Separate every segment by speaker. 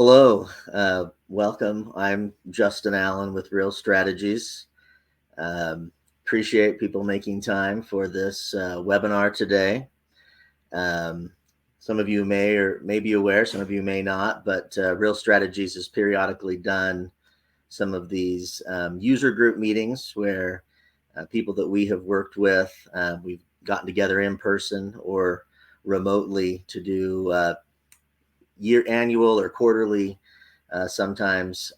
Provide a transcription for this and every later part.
Speaker 1: Hello, welcome. I'm Justin Allen with Real Strategies. Appreciate people making time for this webinar today. Some of you may be aware, some of you may not, but Real Strategies has periodically done some of these user group meetings where people that we have worked with, we've gotten together in person or remotely to do annual or quarterly, sometimes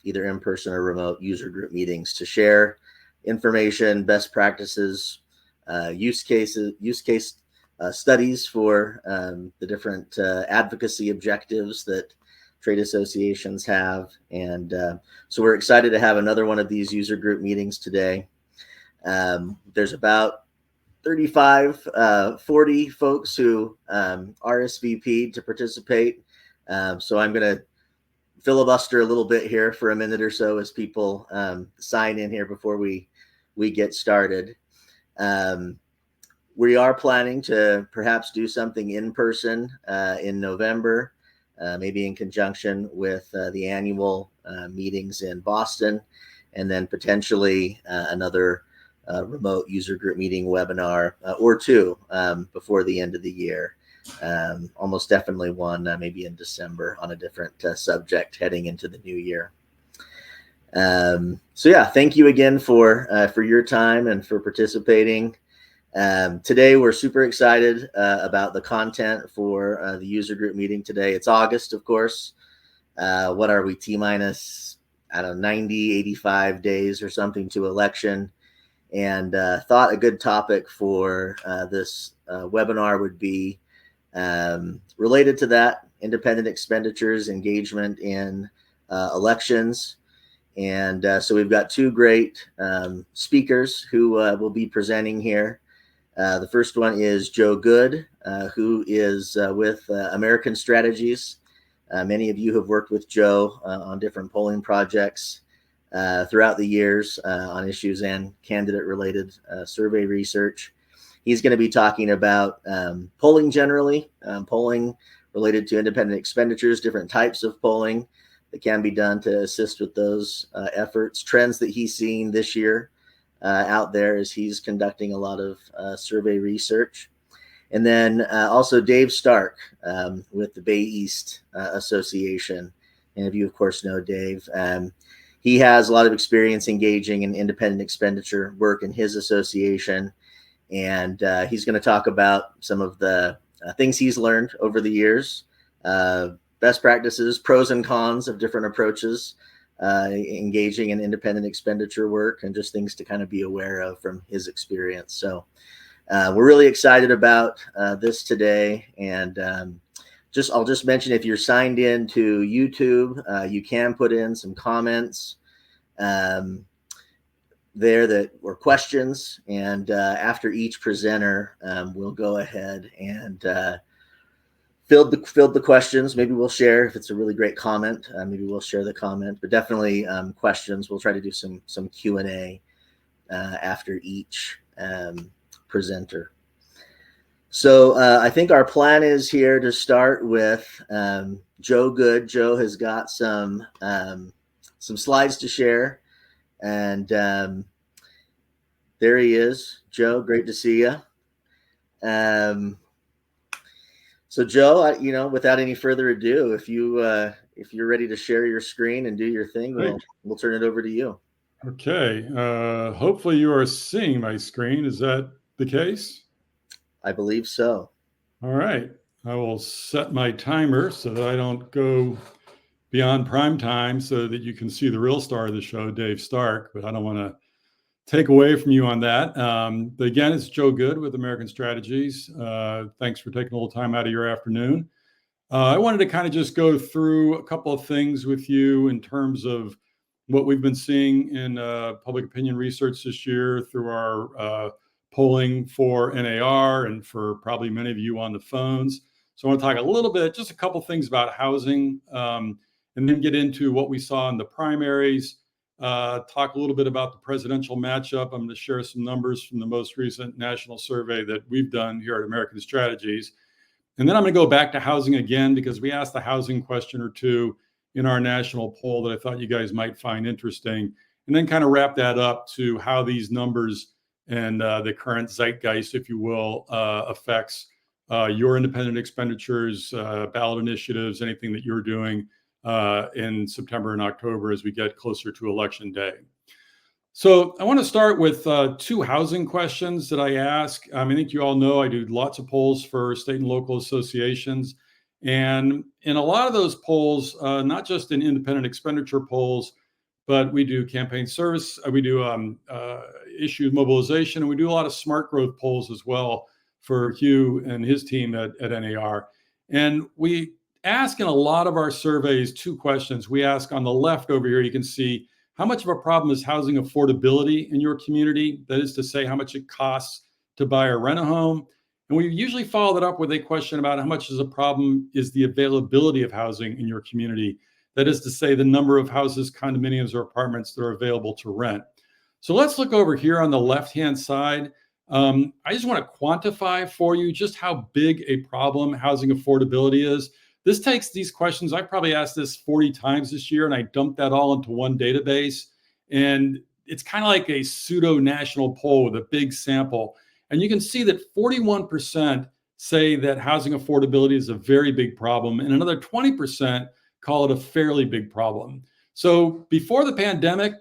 Speaker 1: either in person or remote user group meetings to share information, best practices, use case studies for the different advocacy objectives that trade associations have. And so we're excited to have another one of these user group meetings today. There's about 40 folks who RSVP'd to participate. So I'm going to filibuster a little bit here for a minute or so as people sign in here before we get started. We are planning to perhaps do something in person in November, maybe in conjunction with the annual meetings in Boston, and then potentially another remote user group meeting webinar or two before the end of the year. Almost definitely one maybe in December on a different subject heading into the new year. So yeah, thank you again for your time and for participating. Today we're super excited about the content for the user group meeting today. It's August, of course. What are we, T-minus, 90, 85 days or something to election. And thought a good topic for this webinar would be related to that: independent expenditures, engagement in elections. And so we've got two great speakers who will be presenting here. The first one is Joe Goode, who is with American Strategies. Many of you have worked with Joe on different polling projects throughout the years on issues and candidate-related survey research. He's going to be talking about polling generally, polling related to independent expenditures, different types of polling that can be done to assist with those efforts, trends that he's seeing this year out there as he's conducting a lot of survey research. And then also Dave Stark with the Bay East Association. And if you, of course, know Dave, he has a lot of experience engaging in independent expenditure work in his association, and he's going to talk about some of the things he's learned over the years, best practices, pros and cons of different approaches, engaging in independent expenditure work, and just things to kind of be aware of from his experience. So we're really excited about this today, and I'll just mention, if you're signed in to YouTube, you can put in some comments there or questions, and after each presenter, we'll go ahead and field the questions. Maybe we'll share if it's a really great comment. Maybe we'll share the comment, but definitely questions. We'll try to do some Q&A after each presenter. So I think our plan is here to start with Joe Goode. Joe has got some slides to share, and there he is. Joe, great to see you. So Joe, without any further ado, if you're ready to share your screen and do your thing, we'll turn it over to you.
Speaker 2: Okay. Hopefully you are seeing my screen. Is that the case?
Speaker 1: I believe so.
Speaker 2: All right. I will set my timer so that I don't go beyond prime time so that you can see the real star of the show, Dave Stark, but I don't want to take away from you on that. But again, it's Joe Goode with American Strategies. Thanks for taking a little time out of your afternoon. I wanted to kind of just go through a couple of things with you in terms of what we've been seeing in public opinion research this year through our polling for NAR and for probably many of you on the phones. So I want to talk a little bit, just a couple of things about housing, and then get into what we saw in the primaries, talk a little bit about the presidential matchup. I'm going to share some numbers from the most recent national survey that we've done here at American Strategies. And then I'm going to go back to housing again, because we asked the housing question or two in our national poll that I thought you guys might find interesting. And then kind of wrap that up to how these numbers and the current zeitgeist, if you will, affects your independent expenditures, ballot initiatives, anything that you're doing in September and October as we get closer to Election Day. So I want to start with two housing questions that I ask. I think you all know I do lots of polls for state and local associations. And in a lot of those polls, not just in independent expenditure polls, but we do campaign service, we do issue mobilization, and we do a lot of smart growth polls as well for Hugh and his team at NAR. And we ask in a lot of our surveys two questions. We ask on the left over here, you can see how much of a problem is housing affordability in your community? That is to say, how much it costs to buy or rent a home. And we usually follow that up with a question about how much is a problem is the availability of housing in your community. That is to say, the number of houses, condominiums, or apartments that are available to rent. So let's look over here on the left-hand side. I just want to quantify for you just how big a problem housing affordability is. This takes these questions, I probably asked this 40 times this year, and I dumped that all into one database. And it's kind of like a pseudo national poll with a big sample. And you can see that 41% say that housing affordability is a very big problem, and another 20% call it a fairly big problem. So before the pandemic,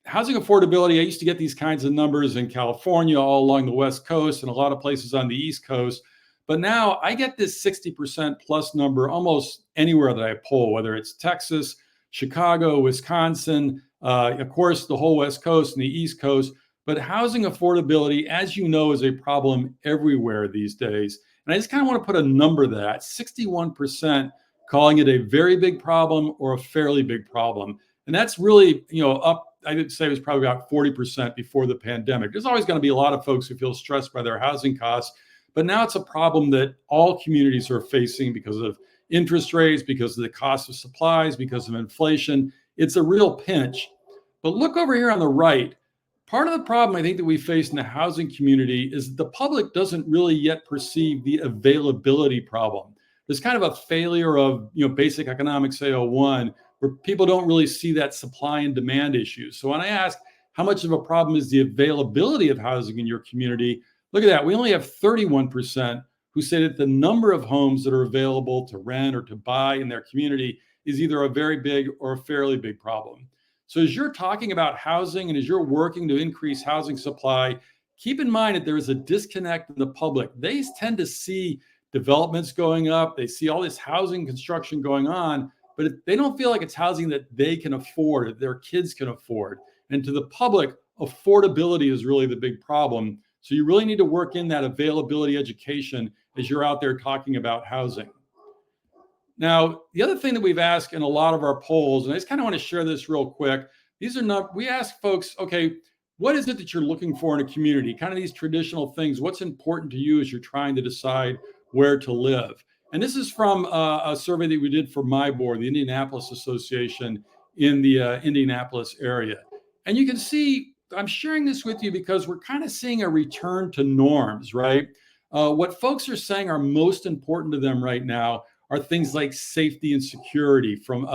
Speaker 2: housing affordability, I used to get these kinds of numbers in California, all along the West Coast, and a lot of places on the East Coast. But now I get this 60% plus number almost anywhere that I poll, whether it's Texas, Chicago, Wisconsin, of course, the whole West Coast and the East Coast. But housing affordability, as you know, is a problem everywhere these days. And I just kind of want to put a number to that, 61% calling it a very big problem or a fairly big problem. And that's really, up, I would say it was probably about 40% before the pandemic. There's always going to be a lot of folks who feel stressed by their housing costs. But now it's a problem that all communities are facing because of interest rates, because of the cost of supplies, because of inflation. It's a real pinch. But look over here on the right. Part of the problem I think that we face in the housing community is the public doesn't really yet perceive the availability problem. There's kind of a failure of basic economics 101, where people don't really see that supply and demand issue. So when I ask how much of a problem is the availability of housing in your community, look at that. We only have 31% who say that the number of homes that are available to rent or to buy in their community is either a very big or a fairly big problem. So as you're talking about housing and as you're working to increase housing supply, keep in mind that there is a disconnect in the public. They tend to see developments going up. They see all this housing construction going on, but they don't feel like it's housing that they can afford, that their kids can afford. And to the public, affordability is really the big problem. So you really need to work in that availability education as you're out there talking about housing. Now, the other thing that we've asked in a lot of our polls, and I just kind of want to share this real quick. We ask folks, okay, what is it that you're looking for in a community? Kind of these traditional things. What's important to you as you're trying to decide where to live? And this is from a survey that we did for my board, the Indianapolis Association in the Indianapolis area. And you can see, I'm sharing this with you because we're kind of seeing a return to norms, right? What folks are saying are most important to them right now are things like safety and security, from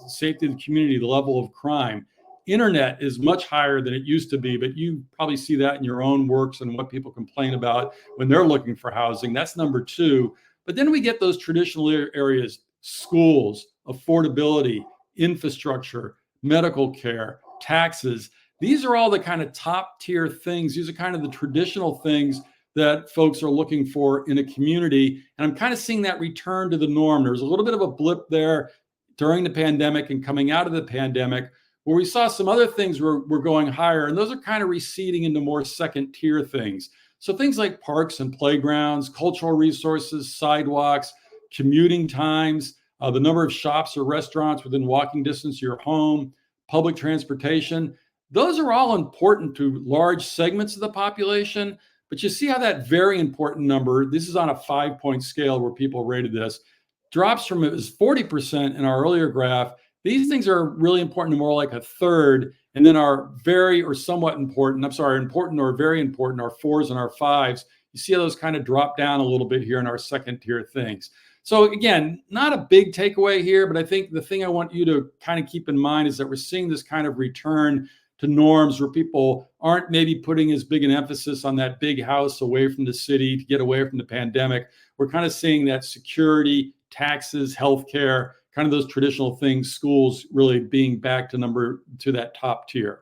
Speaker 2: safety of the community, the level of crime. Internet is much higher than it used to be, but you probably see that in your own works and what people complain about when they're looking for housing. That's number two. But then we get those traditional areas: schools, affordability, infrastructure, medical care, taxes. These are all the kind of top tier things. These are kind of the traditional things that folks are looking for in a community. And I'm kind of seeing that return to the norm. There's a little bit of a blip there during the pandemic and coming out of the pandemic, where we saw some other things were going higher. And those are kind of receding into more second tier things. So things like parks and playgrounds, cultural resources, sidewalks, commuting times, the number of shops or restaurants within walking distance of your home, public transportation. Those are all important to large segments of the population. But you see how that very important number, this is on a 5-point scale where people rated this, drops from, it was 40% in our earlier graph. These things are really important to more like a third, and then our very or somewhat important, important or very important, our 4s and our 5s, You see how those kind of drop down a little bit here in our second tier things. So again, not a big takeaway here, but I think the thing I want you to kind of keep in mind is that we're seeing this kind of return to norms where people aren't maybe putting as big an emphasis on that big house away from the city to get away from the pandemic. We're kind of seeing that security, taxes, healthcare, kind of those traditional things, schools really being back to that top tier.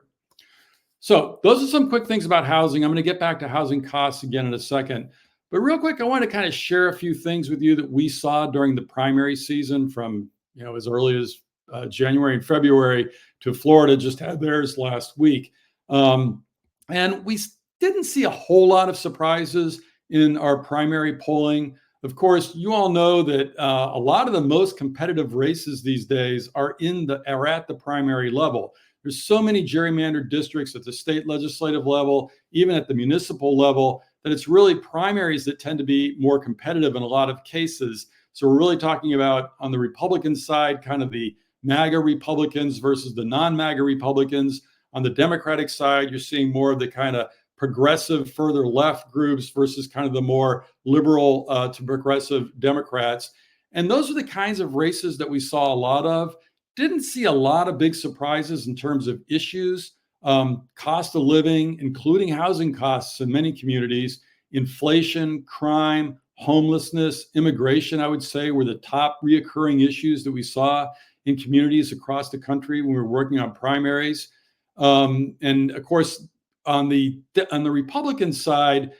Speaker 2: So those are some quick things about housing. I'm going to get back to housing costs again in a second. But real quick, I want to kind of share a few things with you that we saw during the primary season from as early as January and February to Florida just had theirs last week. And we didn't see a whole lot of surprises in our primary polling. Of course, you all know that a lot of the most competitive races these days are at the primary level. There's so many gerrymandered districts at the state legislative level, even at the municipal level, that it's really primaries that tend to be more competitive in a lot of cases. So we're really talking about, on the Republican side, kind of the MAGA Republicans versus the non-MAGA Republicans. On the Democratic side, you're seeing more of the kind of progressive, further left groups versus kind of the more liberal to progressive Democrats. And those are the kinds of races that we saw a lot of. Didn't see a lot of big surprises in terms of issues. Cost of living, including housing costs in many communities, inflation, crime, homelessness, immigration, I would say, were the top reoccurring issues that we saw in communities across the country when we were working on primaries. And of course, on the Republican side,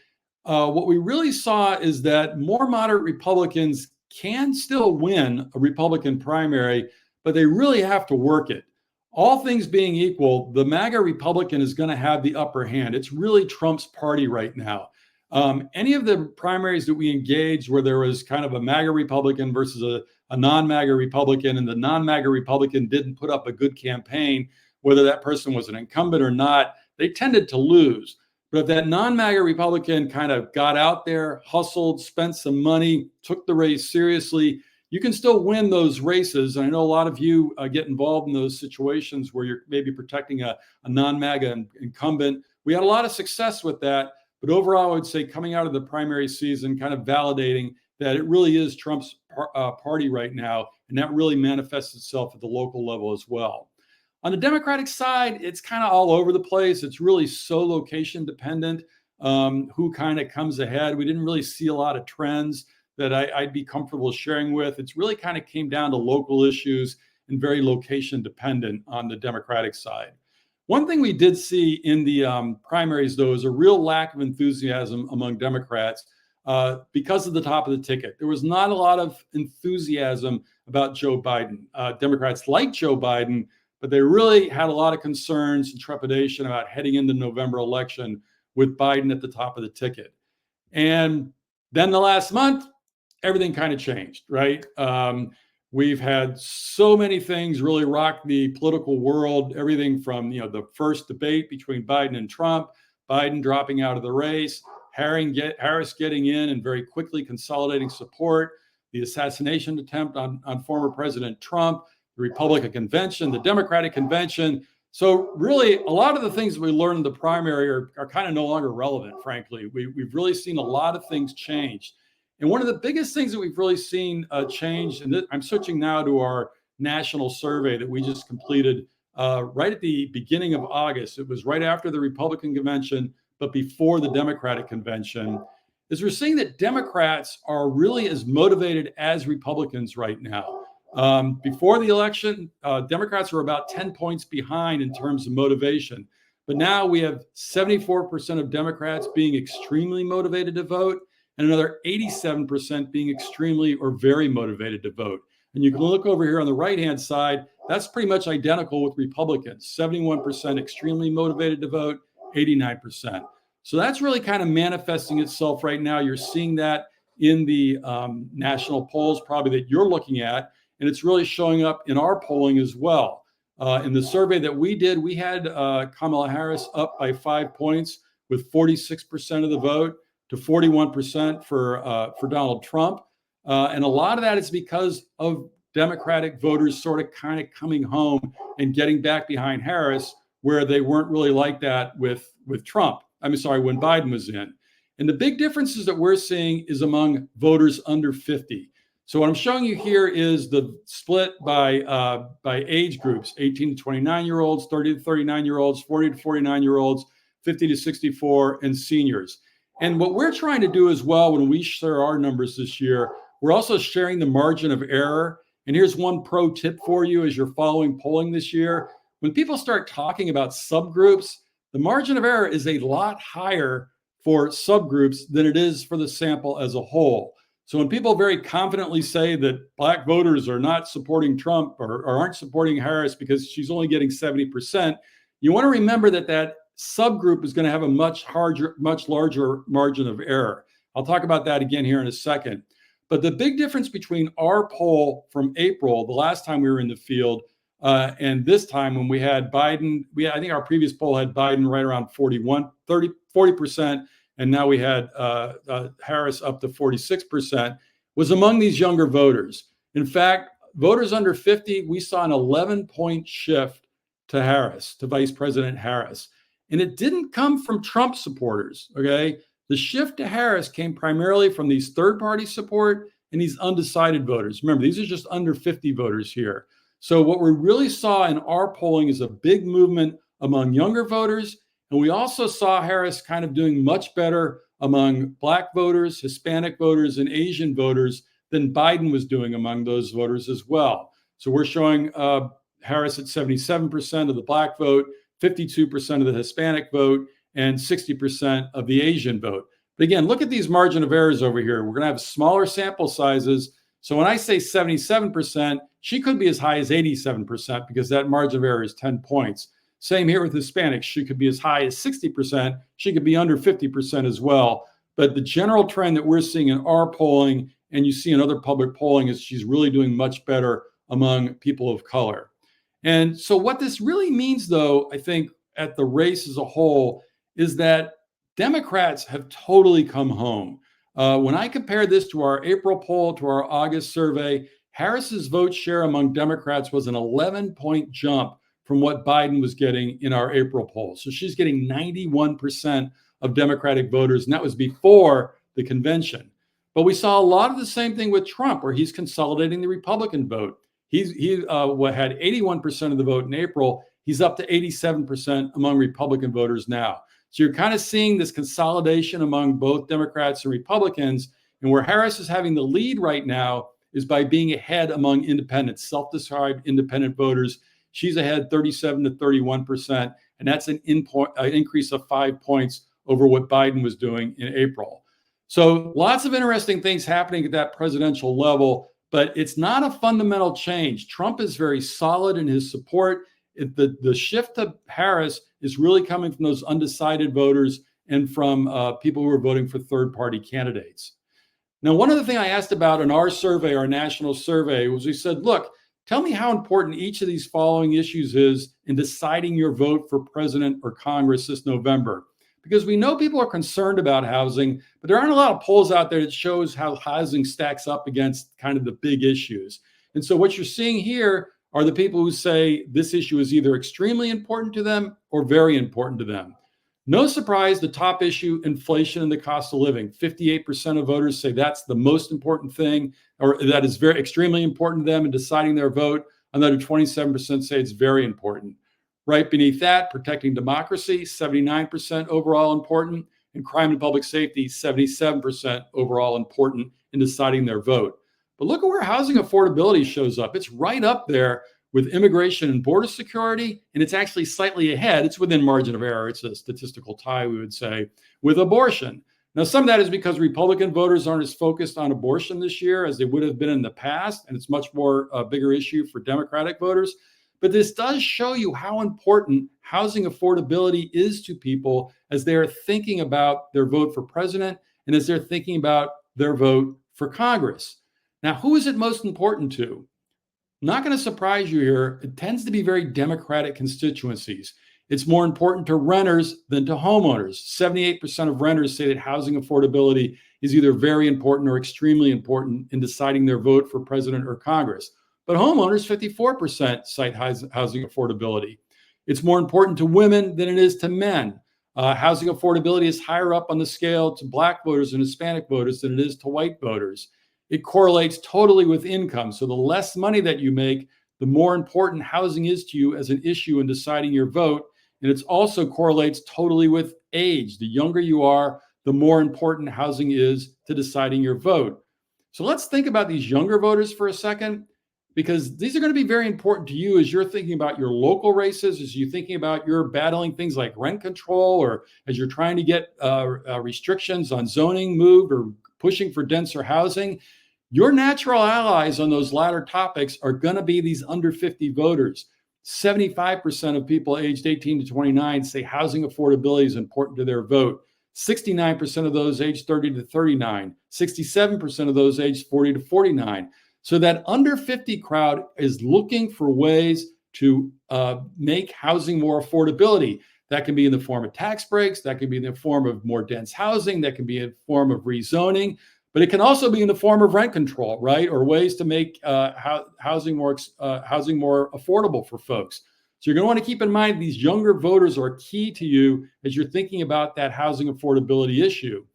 Speaker 2: what we really saw is that more moderate Republicans can still win a Republican primary, but they really have to work it. All things being equal, the MAGA Republican is going to have the upper hand. It's really Trump's party right now. Any of the primaries that we engaged where there was kind of a MAGA Republican versus a non-MAGA Republican, and the non-MAGA Republican didn't put up a good campaign, whether that person was an incumbent or not, they tended to lose. But if that non-MAGA Republican kind of got out there, hustled, spent some money, took the race seriously, you can still win those races. And I know a lot of you get involved in those situations where you're maybe protecting a non-MAGA incumbent. We had a lot of success with that. But overall, I would say coming out of the primary season, kind of validating that it really is Trump's party right now. And that really manifests itself at the local level as well. On the Democratic side, it's kind of all over the place. It's really so location dependent, who kind of comes ahead. We didn't really see a lot of trends that I'd be comfortable sharing with. It's really kind of came down to local issues and very location dependent on the Democratic side. One thing we did see in the primaries, though, is a real lack of enthusiasm among Democrats because of the top of the ticket. There was not a lot of enthusiasm about Joe Biden. Democrats liked Joe Biden, but they really had a lot of concerns and trepidation about heading into the November election with Biden at the top of the ticket. And then the last month, everything kind of changed, right? We've had so many things really rock the political world, everything from the first debate between Biden and Trump, Biden dropping out of the race, Harris getting in and very quickly consolidating support, the assassination attempt on former President Trump, the Republican convention, the Democratic convention. So really, a lot of the things that we learned in the primary are kind of no longer relevant, frankly. We've really seen a lot of things change. And one of the biggest things that we've really seen change, and I'm switching now to our national survey that we just completed right at the beginning of August. It was right after the Republican convention, but before the Democratic convention, is we're seeing that Democrats are really as motivated as Republicans right now. Before the election, Democrats were about 10 points behind in terms of motivation. But now we have 74% of Democrats being extremely motivated to vote, and another 87% being extremely or very motivated to vote. And you can look over here on the right-hand side, that's pretty much identical with Republicans, 71% extremely motivated to vote, 89%. So that's really kind of manifesting itself right now. You're seeing that in the national polls probably that you're looking at, and it's really showing up in our polling as well. In the survey that we did, we had Kamala Harris up by 5 points with 46% of the vote to 41% for Donald Trump. And a lot of that is because of Democratic voters sort of kind of coming home and getting back behind Harris, where they weren't really like that with Trump. When Biden was in. And the big differences that we're seeing is among voters under 50. So what I'm showing you here is the split by age groups: 18 to 29-year-olds, 30 to 39-year-olds, 40 to 49-year-olds, 50 to 64, and seniors. And what we're trying to do as well when we share our numbers this year, we're also sharing the margin of error. And here's one pro tip for you as you're following polling this year. When people start talking about subgroups, the margin of error is a lot higher for subgroups than it is for the sample as a whole. So when people very confidently say that Black voters are not supporting Trump or aren't supporting Harris because she's only getting 70%, you want to remember that that subgroup is going to have a much larger margin of error. I'll talk about that again here in a second. But the big difference between our poll from April, the last time we were in the field, and this time when we had Biden, I think our previous poll had Biden right around 40%, and now we had Harris up to 46%, was among these younger voters. In fact, voters under 50, we saw an 11-point shift to Harris, to Vice President Harris. And it didn't come from Trump supporters, okay? The shift to Harris came primarily from these third-party support and these undecided voters. Remember, these are just under 50 voters here. So what we really saw in our polling is a big movement among younger voters. And we also saw Harris kind of doing much better among Black voters, Hispanic voters, and Asian voters than Biden was doing among those voters as well. So we're showing Harris at 77% of the Black vote, 52% of the Hispanic vote, and 60% of the Asian vote. But again, look at these margin of errors over here. We're going to have smaller sample sizes. So when I say 77%, she could be as high as 87% because that margin of error is 10 points. Same here with Hispanics. She could be as high as 60%. She could be under 50% as well. But the general trend that we're seeing in our polling, and you see in other public polling, is she's really doing much better among people of color. And so what this really means, though, I think at the race as a whole, is that Democrats have totally come home. When I compare this to our April poll, to our August survey, Harris's vote share among Democrats was an 11-point jump from what Biden was getting in our April poll. So she's getting 91% of Democratic voters, and that was before the convention. But we saw a lot of the same thing with Trump, where he's consolidating the Republican vote. He had 81% of the vote in April. He's up to 87% among Republican voters now. So you're kind of seeing this consolidation among both Democrats and Republicans. And where Harris is having the lead right now is by being ahead among independents, self-described independent voters. She's ahead 37 to 31%. And that's an increase of 5 points over what Biden was doing in April. So lots of interesting things happening at that presidential level, but it's not a fundamental change. Trump is very solid in his support. The shift to Harris is really coming from those undecided voters and from people who are voting for third-party candidates. Now, one other thing I asked about in our survey, our national survey, was we said, look, tell me how important each of these following issues is in deciding your vote for president or Congress this November. Because we know people are concerned about housing, but there aren't a lot of polls out there that shows how housing stacks up against kind of the big issues. And so what you're seeing here are the people who say this issue is either extremely important to them or very important to them. No surprise, the top issue, inflation and the cost of living. 58% of voters say that's the most important thing, or that is very extremely important to them in deciding their vote. Another 27% say it's very important. Right beneath that, protecting democracy, 79% overall important, and crime and public safety, 77% overall important in deciding their vote. But look at where housing affordability shows up. It's right up there with immigration and border security, and it's actually slightly ahead. It's within margin of error. It's a statistical tie, we would say, with abortion. Now, some of that is because Republican voters aren't as focused on abortion this year as they would have been in the past, and it's much more a bigger issue for Democratic voters. But this does show you how important housing affordability is to people as they're thinking about their vote for president and as they're thinking about their vote for Congress. Now, who is it most important to? Not going to surprise you here. It tends to be very Democratic constituencies. It's more important to renters than to homeowners. 78% of renters say that housing affordability is either very important or extremely important in deciding their vote for president or Congress. But homeowners, 54% cite housing affordability. It's more important to women than it is to men. Housing affordability is higher up on the scale to Black voters and Hispanic voters than it is to white voters. It correlates totally with income. So the less money that you make, the more important housing is to you as an issue in deciding your vote. And it also correlates totally with age. The younger you are, the more important housing is to deciding your vote. So let's think about these younger voters for a second, because these are going to be very important to you as you're thinking about your local races, as you're thinking about you're battling things like rent control, or as you're trying to get restrictions on zoning moved or pushing for denser housing. Your natural allies on those latter topics are going to be these under 50 voters. 75% of people aged 18 to 29 say housing affordability is important to their vote. 69% of those aged 30 to 39, 67% of those aged 40 to 49. So that under 50 crowd is looking for ways to make housing more affordability. That can be in the form of tax breaks, that can be in the form of more dense housing, that can be in the form of rezoning, but it can also be in the form of rent control, right? Or ways to make housing more affordable for folks. So you're going to want to keep in mind these younger voters are key to you as you're thinking about that housing affordability issue.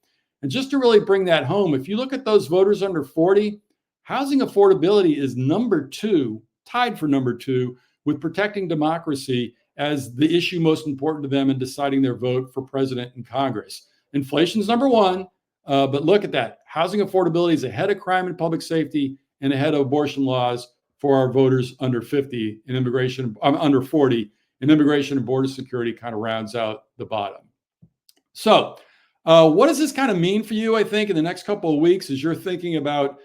Speaker 2: And just to really bring that home, if you look at those voters under 40, housing affordability is number 2, tied for number 2, with protecting democracy as the issue most important to them in deciding their vote for president and Congress. Inflation is number 1, but look at that. Housing affordability is ahead of crime and public safety and ahead of abortion laws for our voters under 50 and under 40, and immigration and border security kind of rounds out the bottom. So what does this kind of mean for you, I think, in the next couple of weeks as you're thinking about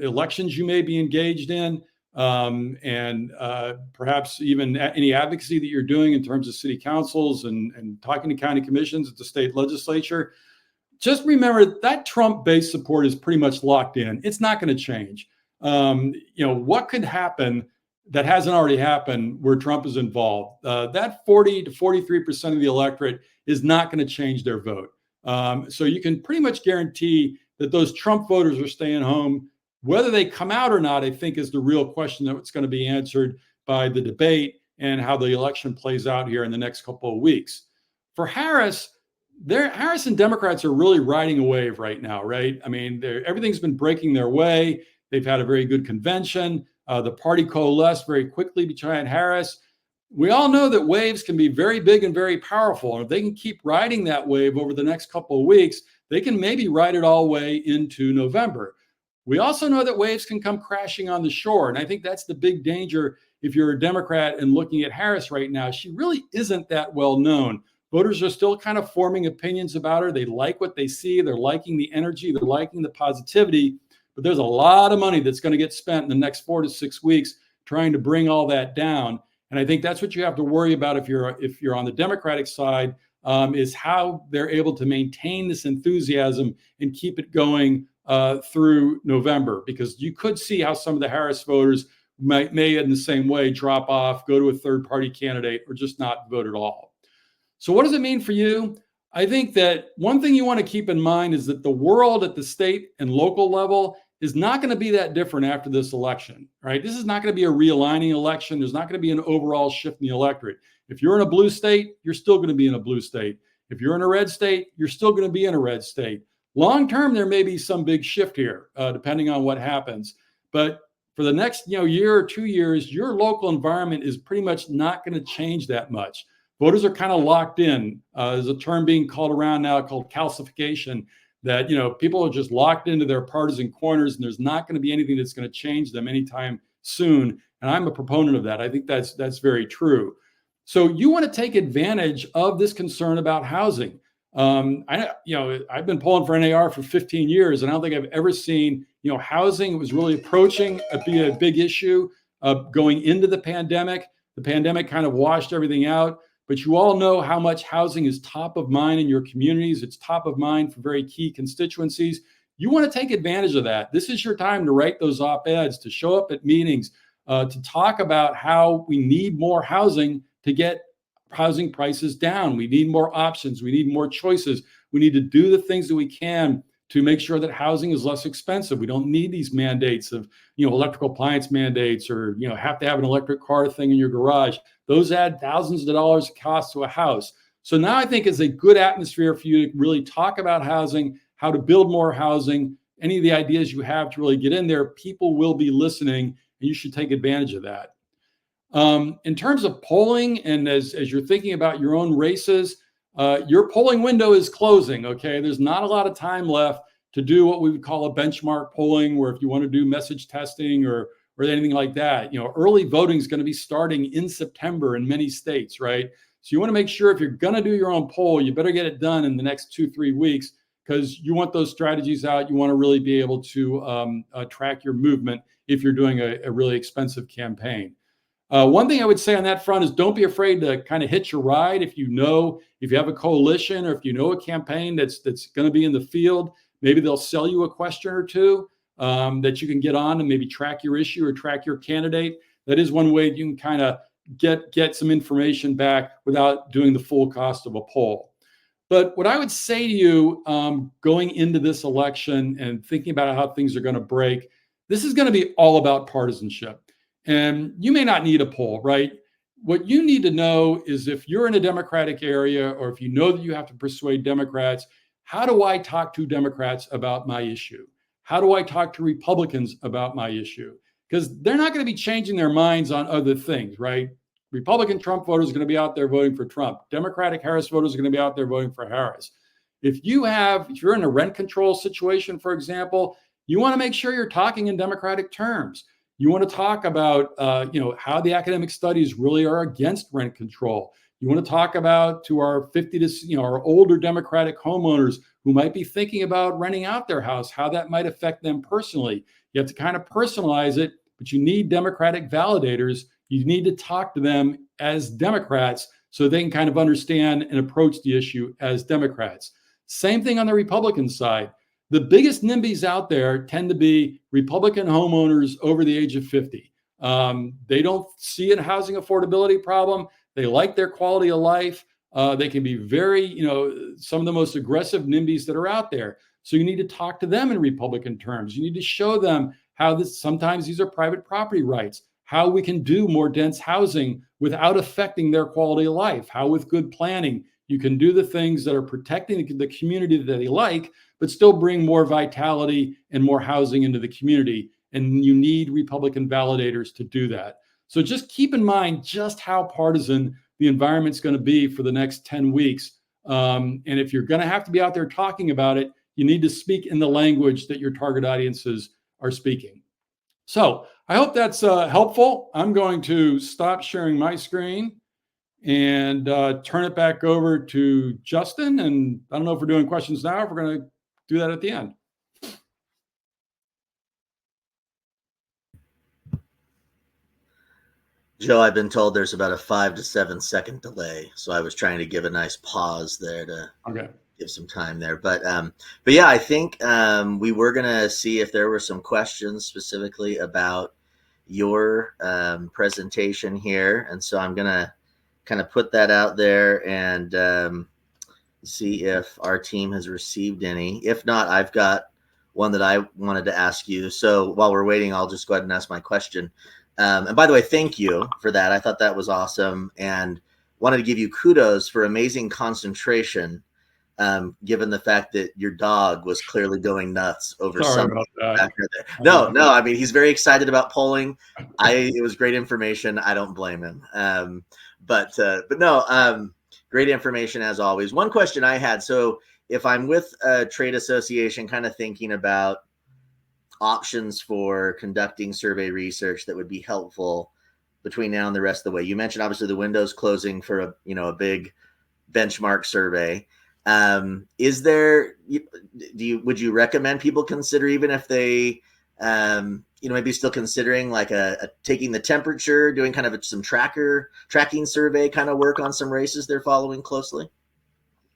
Speaker 2: elections you may be engaged in, and perhaps even any advocacy that you're doing in terms of city councils and talking to county commissions at the state legislature? Just remember that Trump base support is pretty much locked in. It's not going to change. What could happen that hasn't already happened where Trump is involved? That 40 to 43% of the electorate is not going to change their vote. So you can pretty much guarantee that those Trump voters are staying home. Whether they come out or not, I think, is the real question that's going to be answered by the debate and how the election plays out here in the next couple of weeks. For Harris, Harris and Democrats are really riding a wave right now, right? I mean, everything's been breaking their way. They've had a very good convention. The party coalesced very quickly behind Harris. We all know that waves can be very big and very powerful. And if they can keep riding that wave over the next couple of weeks, they can maybe ride it all the way into November. We also know that waves can come crashing on the shore. And I think that's the big danger if you're a Democrat and looking at Harris right now. She really isn't that well known. Voters are still kind of forming opinions about her. They like what they see. They're liking the energy. They're liking the positivity. But there's a lot of money that's going to get spent in the next 4 to 6 weeks trying to bring all that down. And I think that's what you have to worry about if you're on the Democratic side, is how they're able to maintain this enthusiasm and keep it going through November. Because you could see how some of the Harris voters may in the same way drop off, go to a third-party candidate, or just not vote at all. So what does it mean for you? I think that one thing you want to keep in mind is that the world at the state and local level is not going to be that different after this election, right? This is not going to be a realigning election. There's not going to be an overall shift in the electorate. If you're in a blue state, you're still going to be in a blue state. If you're in a red state, you're still going to be in a red state. Long term, there may be some big shift here, depending on what happens. But for the next year or 2 years, your local environment is pretty much not going to change that much. Voters are kind of locked in. There's a term being called around now called calcification, that people are just locked into their partisan corners, and there's not going to be anything that's going to change them anytime soon. And I'm a proponent of that. I think that's very true. So you want to take advantage of this concern about housing. I've been polling for NAR for 15 years, and I don't think I've ever seen housing was really approaching be a big issue going into the pandemic. The pandemic kind of washed everything out. But you all know how much housing is top of mind in your communities. It's top of mind for very key constituencies. You want to take advantage of that. This is your time to write those op-eds, to show up at meetings, to talk about how we need more housing to get housing prices down. We need more options. We need more choices. We need to do the things that we can to make sure that housing is less expensive. We don't need these mandates of, electrical appliance mandates, or, have to have an electric car thing in your garage. Those add thousands of dollars of cost to a house. So now I think is a good atmosphere for you to really talk about housing, how to build more housing, any of the ideas you have to really get in there. People will be listening, and you should take advantage of that. In terms of polling, and as you're thinking about your own races, your polling window is closing, okay? There's not a lot of time left to do what we would call a benchmark polling, where if you want to do message testing or anything like that, early voting is going to be starting in September in many states, right? So you want to make sure if you're going to do your own poll, you better get it done in the next 2-3 weeks, because you want those strategies out. You want to really be able to track your movement if you're doing a really expensive campaign. One thing I would say on that front is don't be afraid to kind of hitch your ride. If you have a coalition, or if you know a campaign that's going to be in the field, maybe they'll sell you a question or two that you can get on and maybe track your issue or track your candidate. That is one way you can kind of get some information back without doing the full cost of a poll. But what I would say to you going into this election and thinking about how things are going to break, this is going to be all about partisanship. And you may not need a poll, right? What you need to know is if you're in a Democratic area, or if you know that you have to persuade Democrats, how do I talk to Democrats about my issue? How do I talk to Republicans about my issue? Because they're not going to be changing their minds on other things, right? Republican Trump voters are going to be out there voting for Trump. Democratic Harris voters are going to be out there voting for Harris. If you're in a rent control situation, for example, you want to make sure you're talking in Democratic terms. You want to talk about, how the academic studies really are against rent control. You want to talk about to our our older Democratic homeowners who might be thinking about renting out their house, how that might affect them personally. You have to kind of personalize it, but you need Democratic validators. You need to talk to them as Democrats so they can kind of understand and approach the issue as Democrats. Same thing on the Republican side. The biggest NIMBYs out there tend to be Republican homeowners over the age of 50. They don't see a housing affordability problem. They like their quality of life. They can be very, some of the most aggressive NIMBYs that are out there. So you need to talk to them in Republican terms. You need to show them how sometimes these are private property rights, how we can do more dense housing without affecting their quality of life, how with good planning, you can do the things that are protecting the community that they like, but still bring more vitality and more housing into the community. And you need Republican validators to do that. So just keep in mind just how partisan the environment's going to be for the next 10 weeks. And if you're going to have to be out there talking about it, you need to speak in the language that your target audiences are speaking. So I hope that's helpful. I'm going to stop sharing my screen and turn it back over to Justin. And I don't know if we're doing questions now, if we're going to do that at the end.
Speaker 1: Joe, I've been told there's about a 5 to 7 second delay, so I was trying to give a nice pause there to give some time there. But yeah, I think we were gonna see if there were some questions specifically about your presentation here, and so I'm gonna kind of put that out there and see if our team has received any. If not, I've got one that I wanted to ask you. So while we're waiting, I'll just go ahead and ask my question. And by the way, thank you for that. I thought that was awesome, and wanted to give you kudos for amazing concentration, given the fact that your dog was clearly going nuts over something back there. No, I mean, he's very excited about polling. It was great information. I don't blame him. But no, great information as always. One question I had. So if I'm with a trade association, kind of thinking about options for conducting survey research that would be helpful between now and the rest of the way. You mentioned obviously the window's closing for a big benchmark survey. Would you recommend people consider, even if they maybe still considering like taking the temperature, doing kind of some tracking survey kind of work on some races they're following closely?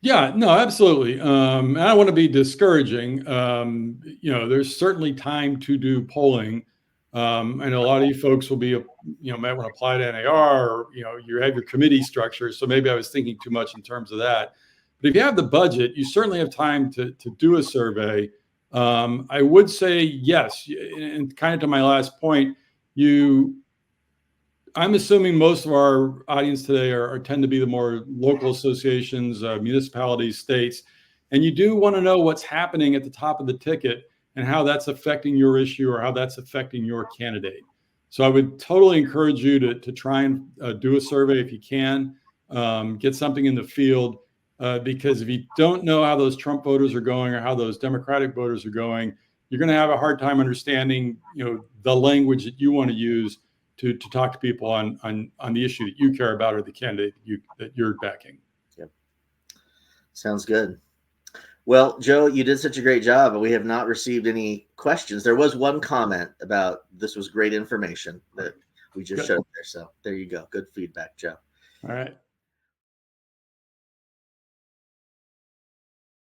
Speaker 2: Yeah, no, absolutely. And I don't want to be discouraging. There's certainly time to do polling. And a lot of you folks will be, might want to apply to NAR, or, you have your committee structure. So maybe I was thinking too much in terms of that. But if you have the budget, you certainly have time to do a survey. I would say yes. And kind of to my last point, I'm assuming most of our audience today tend to be the more local associations, municipalities, states, and you do want to know what's happening at the top of the ticket and how that's affecting your issue or how that's affecting your candidate. So I would totally encourage you to try and do a survey if you can, get something in the field, because if you don't know how those Trump voters are going or how those Democratic voters are going, you're going to have a hard time understanding, the language that you want to use to talk to people on the issue that you care about or the candidate that you're backing.
Speaker 1: Yep. Sounds good. Well, Joe, you did such a great job, but we have not received any questions. There was one comment about this was great information that we just showed there. So there you go. Good feedback, Joe.
Speaker 2: All right.